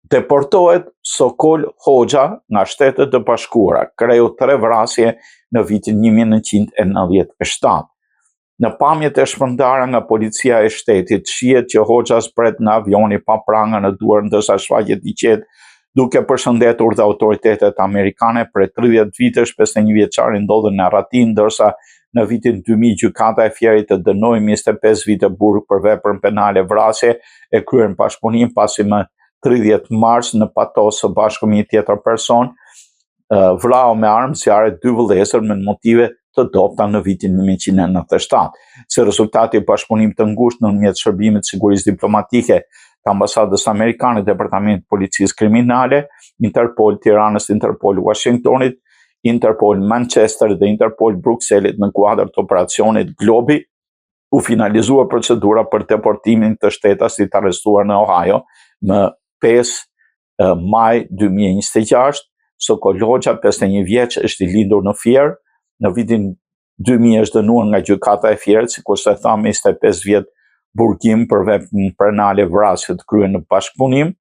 Deportohet Sokol Hoxha nga Shtetet e Bashkuara, kreu 3 vrasje në vitin 1997. Në pamjet e shpërndara nga policia e shtetit, shihet që Hoxha zbret nga avioni pa pranga në duar ndërsa shfaqet i qetë duke përshëndetur dhe autoritetet amerikane. Për 30 vitesh 51 vjeçari ndodhen në arrati, ndërsa në vitin 2000 gjykata e Fierit të dënoi 25 vite burg për veprën penale vrasje e kryer në bashkëpunim, pasi më 30 mars në Patos së bashku me një tjetër person vrau me armë zjarre 2 vëllezër me motive të dobta në vitin 1997. Si rezultati i bashkëpunimit të ngushtë nëpërmjet Shërbimit të Sigurisë Diplomatike të Ambasadës Amerikane, Departamentit të Policisë Kriminale, Interpol Tiranës, Interpol Washingtonit, Interpol Manchester dhe Interpol Brukselit në kuadër të operacionit Globi, u finalizua procedura për deportimin të shtetasit të arrestuar në Ohio më 5 maj 2026. Sokol Hoxha, 51 vjeç, është i lindur në Fier. Në vitin 2000 është dënuar nga gjykata e Fierit, sikurse thamë, 25 vjet burgim për veprën penale vrasje të kryer në bashkëpunim.